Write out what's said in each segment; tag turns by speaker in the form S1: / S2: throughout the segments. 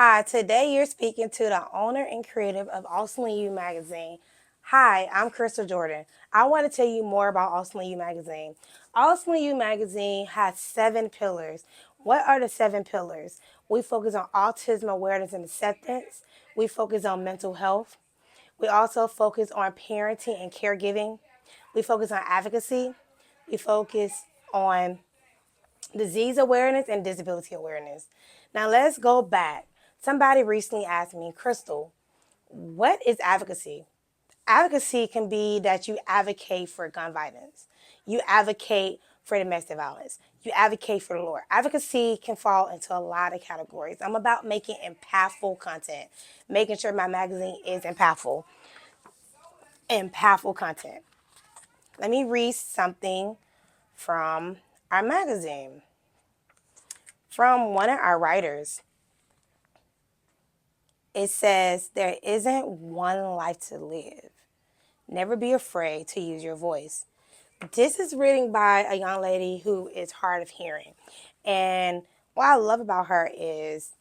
S1: Hi, today you're speaking to the owner and creative of Auesomely You Magazine. Hi, I'm Crystal Jordan. I want to tell you more about Auesomely You Magazine. Auesomely You Magazine has 7 pillars. What are the 7 pillars? We focus on autism awareness and acceptance. We focus on mental health. We also focus on parenting and caregiving. We focus on advocacy. We focus on disease awareness and disability awareness. Now let's go back. Somebody recently asked me, Crystal, what is advocacy? Advocacy can be that you advocate for gun violence. You advocate for domestic violence. You advocate for the Lord. Advocacy can fall into a lot of categories. I'm about making impactful content, making sure my magazine is impactful. Impactful content. Let me read something from our magazine, from one of our writers. It says, there isn't one life to live. Never be afraid to use your voice. This is written by a young lady who is hard of hearing. And what I love about her is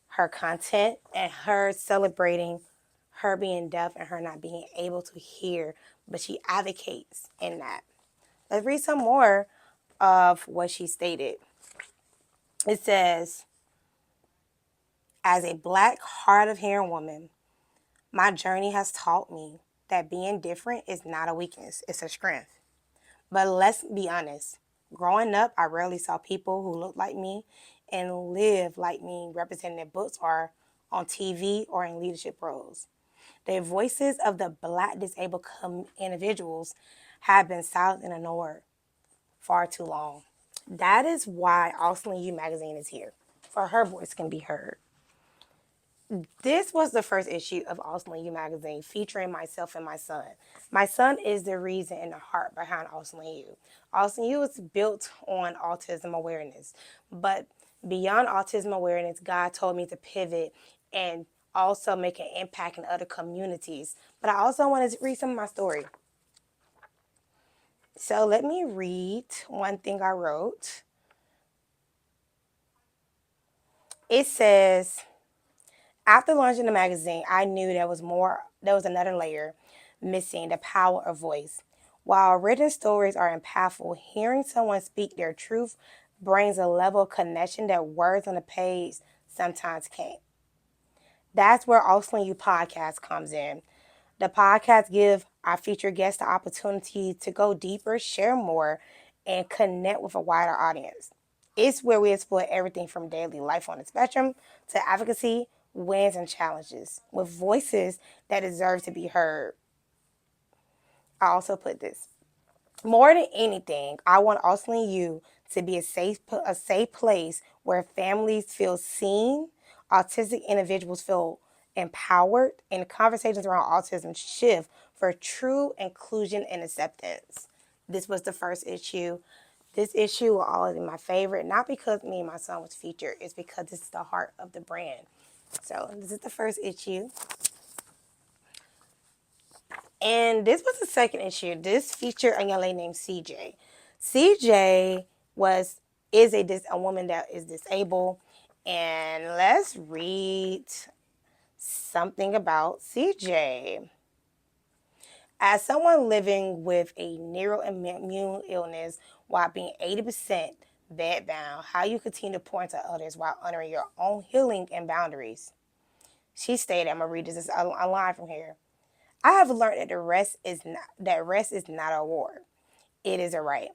S1: her content and her celebrating her being deaf and her not being able to hear, but she advocates in that. Let's read some more of what she stated. It says, as a Black, hard of hearing woman, my journey has taught me that being different is not a weakness, it's a strength. But let's be honest. Growing up, I rarely saw people who looked like me and lived like me represented in books or on TV or in leadership roles. The voices of the Black disabled individuals have been silent and ignored far too long. That is why Auesomely You Magazine is here, for her voice can be heard. This was the first issue of Auesomely You Magazine, featuring myself and my son. My son is the reason and the heart behind Auesomely You. Auesomely You is built on autism awareness, but beyond autism awareness, God told me to pivot and also make an impact in other communities. But I also want to read some of my story. So let me read one thing I wrote. It says, after launching the magazine, I knew there was another layer missing, the power of voice. While written stories are impactful, hearing someone speak their truth brings a level of connection that words on the page sometimes can't. That's where Auesomely You podcast comes in. The podcast give our featured guests the opportunity to go deeper, share more, and connect with a wider audience. It's where we explore everything from daily life on the spectrum to advocacy, wins, and challenges with voices that deserve to be heard. I also put this. More than anything, I want Auesomely You to be a safe place where families feel seen, autistic individuals feel empowered, and conversations around autism shift for true inclusion and acceptance. This was the first issue. This issue will always be my favorite, not because me and my son was featured, it's because this is the heart of the brand. So this is the first issue. And this was the second issue. This featured a young lady named CJ. CJ is a woman that is disabled. And let's read something about CJ. As someone living with a neuroimmune illness while being 80% bedbound, how you continue to pour into others while honoring your own healing and boundaries. She stated, I'm gonna read this a line from here. I have learned that rest is not a reward. It is a right.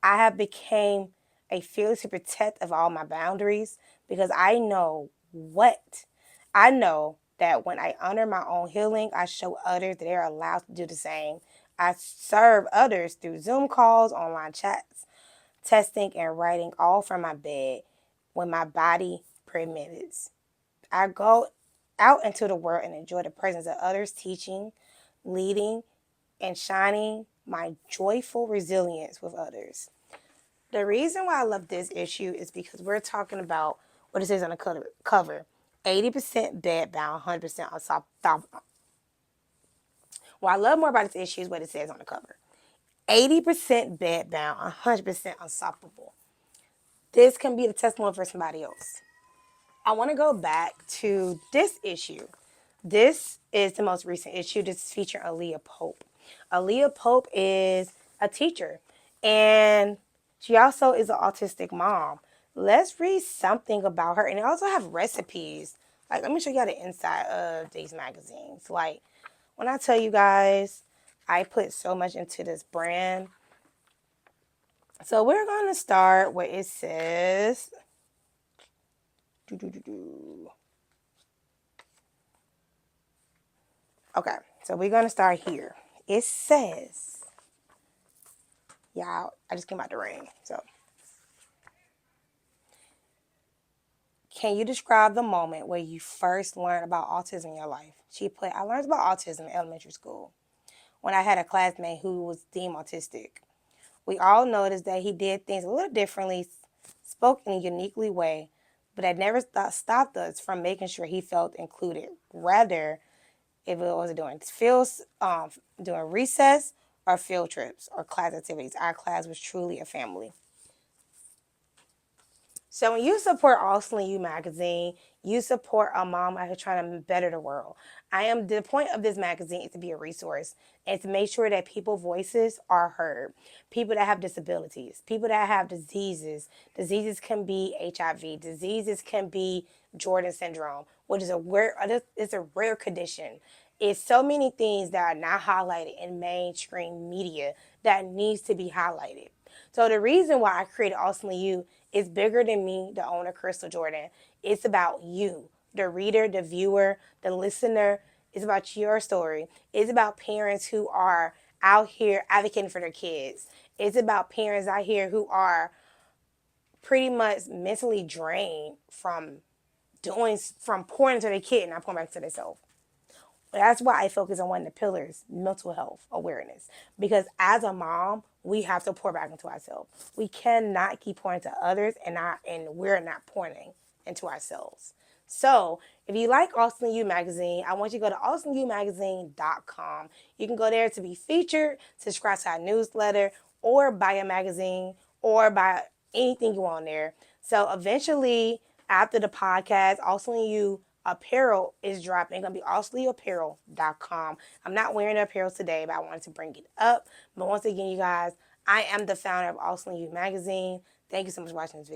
S1: I have become a fearless protect of all my boundaries because I know that when I honor my own healing, I show others that they are allowed to do the same. I serve others through Zoom calls, online chats, testing, and writing all from my bed when my body permits. I go out into the world and enjoy the presence of others, teaching, leading, and shining my joyful resilience with others. The reason why I love this issue is because we're talking about what it says on the cover. 80% bedbound, 100% unstoppable. What I love more about this issue is what it says on the cover. 80% bedbound, 100% unstoppable. This can be the testimony for somebody else. I want to go back to this issue. This is the most recent issue. This is featuring Aaliyah Pope. Aaliyah Pope is a teacher, and she also is an autistic mom. Let's read something about her, and they also have recipes. Like, let me show you all the inside of these magazines. Like, when I tell you guys, I put so much into this brand. So we're going to start where it says, okay, so we're going to start here. It says, y'all, I just came out the rain. So, can you describe the moment where you first learned about autism in your life? She put, I learned about autism in elementary school when I had a classmate who was deemed autistic. We all noticed that he did things a little differently, spoke in a uniquely way, but that never stopped us from making sure he felt included. Rather, if it was doing recess or field trips or class activities, our class was truly a family. So when you support Auesomely You Magazine, you support a mom out here trying to better the world. The point of this magazine is to be a resource and to make sure that people's voices are heard. People that have disabilities, people that have diseases. Diseases can be HIV. Diseases can be Jordan syndrome, which is it's a rare condition. It's so many things that are not highlighted in mainstream media that needs to be highlighted. So the reason why I created Auesomely You is bigger than me, the owner, Crystal Jordan. It's about you, the reader, the viewer, the listener. It's about your story. It's about parents who are out here advocating for their kids. It's about parents out here who are pretty much mentally drained from pouring into their kid and not pouring back to themselves. That's why I focus on one of the pillars, mental health awareness. Because as a mom, we have to pour back into ourselves. We cannot keep pouring to others and we're not pouring into ourselves. So if you like Auesomely You Magazine, I want you to go to auesomelyumagazine.com. You can go there to be featured, subscribe to our newsletter, or buy a magazine, or buy anything you want there. So eventually, after the podcast, Auesomely You apparel is dropping. It's going to be auesomelyapparel.com. I'm not wearing the apparel today, but I wanted to bring it up. But once again, you guys, I am the founder of Auesomely You Magazine. Thank you so much for watching this video.